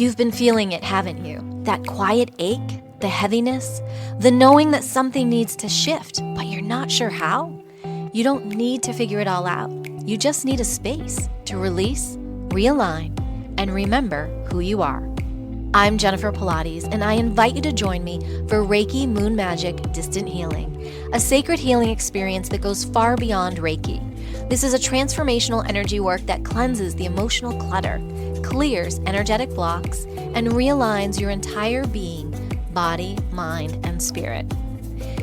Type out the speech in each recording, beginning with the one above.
You've been feeling it, haven't you? That quiet ache, the heaviness, the knowing that something needs to shift, but you're not sure how? You don't need to figure it all out. You just need a space to release, realign, and remember who you are. I'm Jennifer Pilates, and I invite you to join me for Reiki Moon Magic Distant Healing, a sacred healing experience that goes far beyond Reiki. This is a transformational energy work that cleanses the emotional clutter, clears energetic blocks, and realigns your entire being, body, mind, and spirit.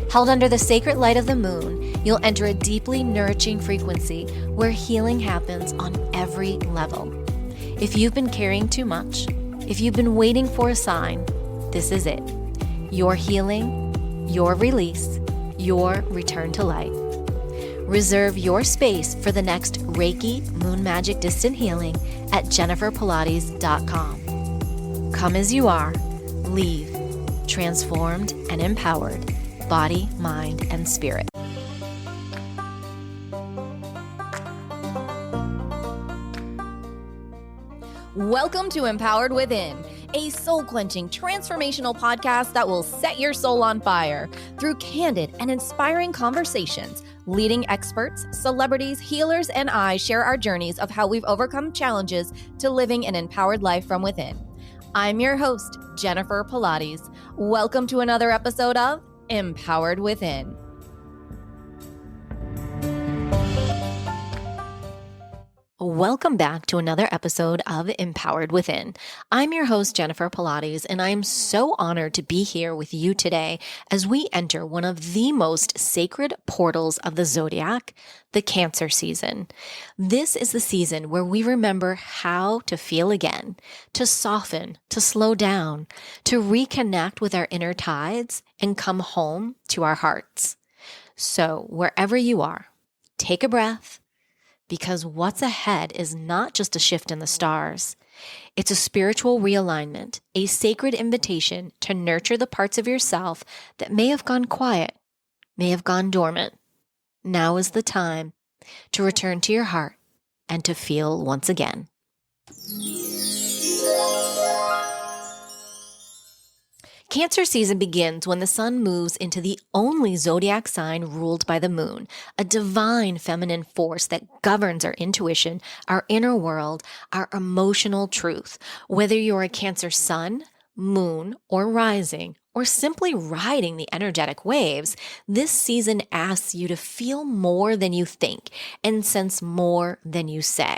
Held under the sacred light of the moon, you'll enter a deeply nourishing frequency where healing happens on every level. If you've been carrying too much, if you've been waiting for a sign, this is it. Your healing, your release, your return to light. Reserve your space for the next Reiki Moon Magic Distant Healing at jenniferpilates.com. Come as you are, leave, transformed and empowered, body, mind, and spirit. Welcome to Empowered Within, a soul-quenching, transformational podcast that will set your soul on fire through candid and inspiring conversations. Leading experts, celebrities, healers, and I share our journeys of how we've overcome challenges to living an empowered life from within. I'm your host, Jennifer Pilates. Welcome to another episode of Empowered Within. Welcome back to another episode of Empowered Within. I'm your host, Jennifer Pilates, and I am so honored to be here with you today as we enter one of the most sacred portals of the zodiac, the Cancer season. This is the season where we remember how to feel again, to soften, to slow down, to reconnect with our inner tides and come home to our hearts. So wherever you are, take a breath, because what's ahead is not just a shift in the stars. It's a spiritual realignment, a sacred invitation to nurture the parts of yourself that may have gone quiet, may have gone dormant. Now is the time to return to your heart and to feel once again. Cancer season begins when the sun moves into the only zodiac sign ruled by the moon, a divine feminine force that governs our intuition, our inner world, our emotional truth. Whether you're a Cancer sun, moon, or rising, or simply riding the energetic waves, this season asks you to feel more than you think and sense more than you say.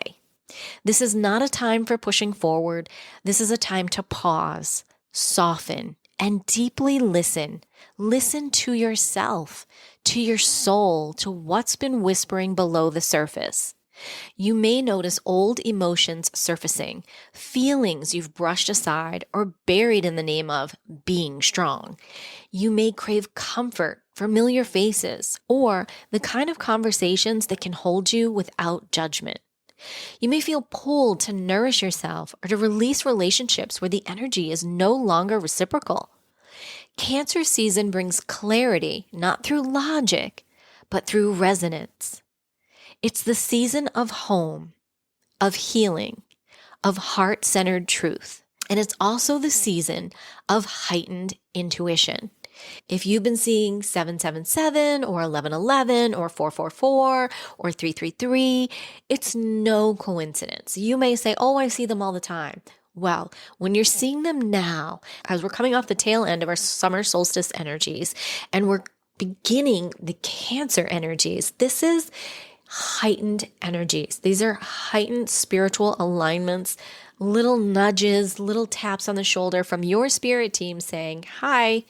This is not a time for pushing forward. This is a time to pause, soften, and deeply listen. Listen to yourself, to your soul, to what's been whispering below the surface. You may notice old emotions surfacing, feelings you've brushed aside or buried in the name of being strong. You may crave comfort, familiar faces, or the kind of conversations that can hold you without judgment. You may feel pulled to nourish yourself or to release relationships where the energy is no longer reciprocal. Cancer season brings clarity, not through logic, but through resonance. It's the season of home, of healing, of heart-centered truth. And it's also the season of heightened intuition. If you've been seeing 777 or 1111 or 444 or 333, it's no coincidence. You may say, oh, I see them all the time. Well, when you're seeing them now, as we're coming off the tail end of our summer solstice energies and we're beginning the Cancer energies, this is heightened energies. These are heightened spiritual alignments, little nudges, little taps on the shoulder from your spirit team saying, hi,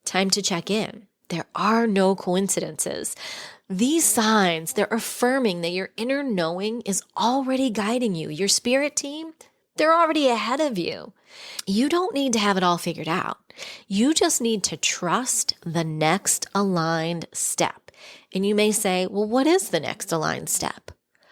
time to check in. There are no coincidences. These signs, they're affirming that your inner knowing is already guiding you. Your spirit team, they're already ahead of you. You don't need to have it all figured out. You just need to trust the next aligned step. And you may say, well, what is the next aligned step?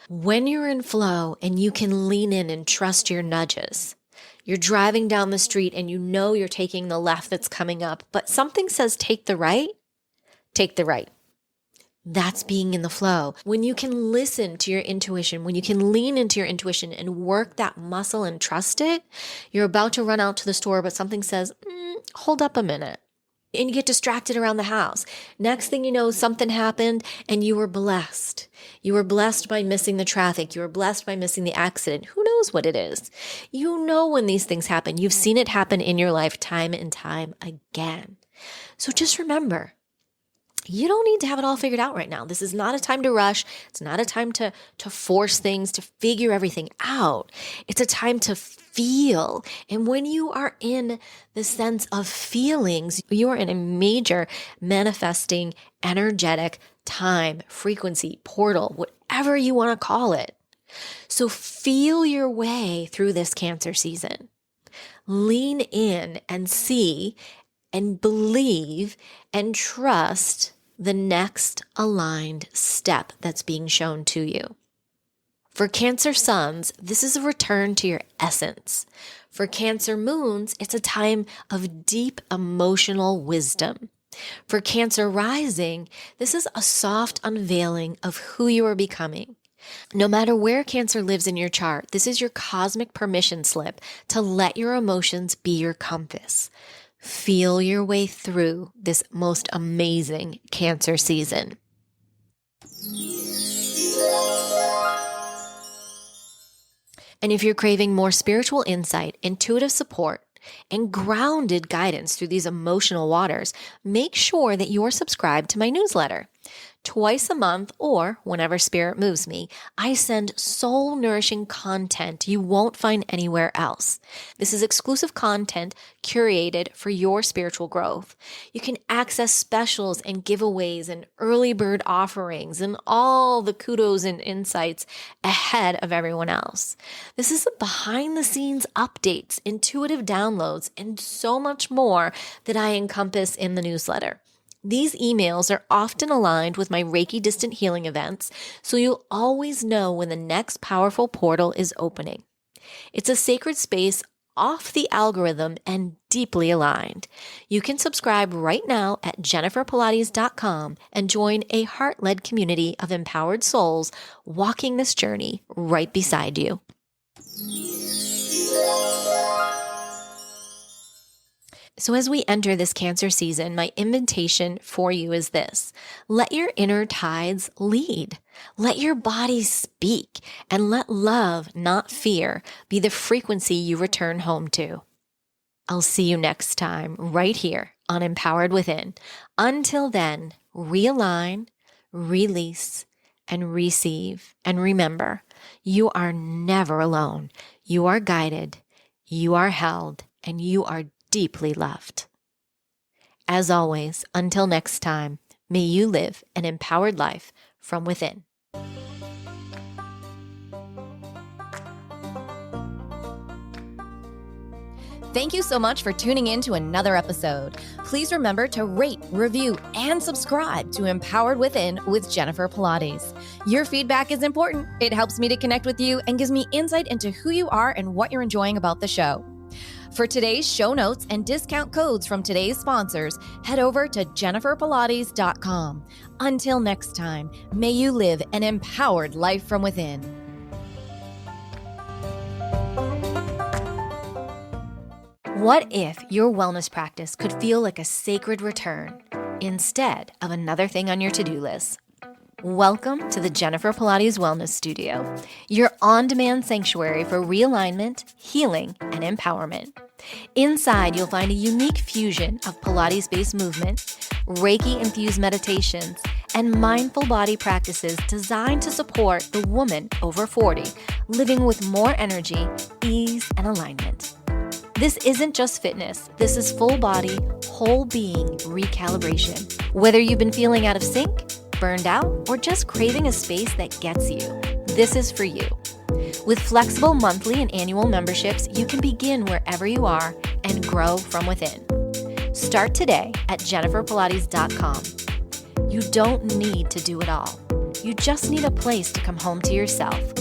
When you're in flow and you can lean in and trust your nudges, you're driving down the street and you know you're taking the left that's coming up, but something says take the right, take the right. That's being in the flow. When you can listen to your intuition, when you can lean into your intuition and work that muscle and trust it, you're about to run out to the store, but something says, hold up a minute. And you get distracted around the house. Next thing you know, something happened and you were blessed. You were blessed by missing the traffic. You were blessed by missing the accident. Who knows what it is? You know when these things happen. You've seen it happen in your life time and time again. So just remember, you don't need to have it all figured out right now. This is not a time to rush. It's not a time to force things, to figure everything out. It's a time to feel. And when you are in the sense of feelings, you are in a major manifesting, energetic time, frequency, portal, whatever you want to call it. So feel your way through this Cancer season. Lean in and see and believe and trust the next aligned step that's being shown to you. For Cancer suns, this is a return to your essence. For Cancer moons, it's a time of deep emotional wisdom. For Cancer rising, this is a soft unveiling of who you are becoming. No matter where Cancer lives in your chart, this is your cosmic permission slip to let your emotions be your compass. Feel your way through this most amazing Cancer season. And if you're craving more spiritual insight, intuitive support, and grounded guidance through these emotional waters, make sure that you're subscribed to my newsletter. Twice a month, or whenever spirit moves me, I send soul-nourishing content you won't find anywhere else. This is exclusive content curated for your spiritual growth. You can access specials and giveaways and early bird offerings and all the kudos and insights ahead of everyone else. This is behind-the-scenes updates, intuitive downloads, and so much more that I encompass in the newsletter. These emails are often aligned with my Reiki Distant Healing events, so you'll always know when the next powerful portal is opening. It's a sacred space off the algorithm and deeply aligned. You can subscribe right now at jenniferpilates.com and join a heart-led community of empowered souls walking this journey right beside you. So as we enter this Cancer season, my invitation for you is this: let your inner tides lead. Let your body speak, and let love, not fear, be the frequency you return home to. I'll see you next time right here on Empowered Within. Until then, realign, release, and receive. And remember, you are never alone. You are guided, you are held, and you are deeply loved. As always, until next time, may you live an empowered life from within. Thank you so much for tuning in to another episode. Please remember to rate, review, and subscribe to Empowered Within with Jennifer Pilates. Your feedback is important. It helps me to connect with you and gives me insight into who you are and what you're enjoying about the show. For today's show notes and discount codes from today's sponsors, head over to jenniferpilates.com. Until next time, may you live an empowered life from within. What if your wellness practice could feel like a sacred return instead of another thing on your to-do list? Welcome to the Jennifer Pilates Wellness Studio, your on-demand sanctuary for realignment, healing, and empowerment. Inside, you'll find a unique fusion of Pilates-based movement, Reiki-infused meditations, and mindful body practices designed to support the woman over 40, living with more energy, ease, and alignment. This isn't just fitness. This is full body, whole being recalibration. Whether you've been feeling out of sync, burned out, or just craving a space that gets you, this is for you. With flexible monthly and annual memberships, you can begin wherever you are and grow from within. Start today at jenniferpilates.com. You don't need to do it all. You just need a place to come home to yourself.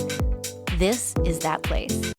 This is that place.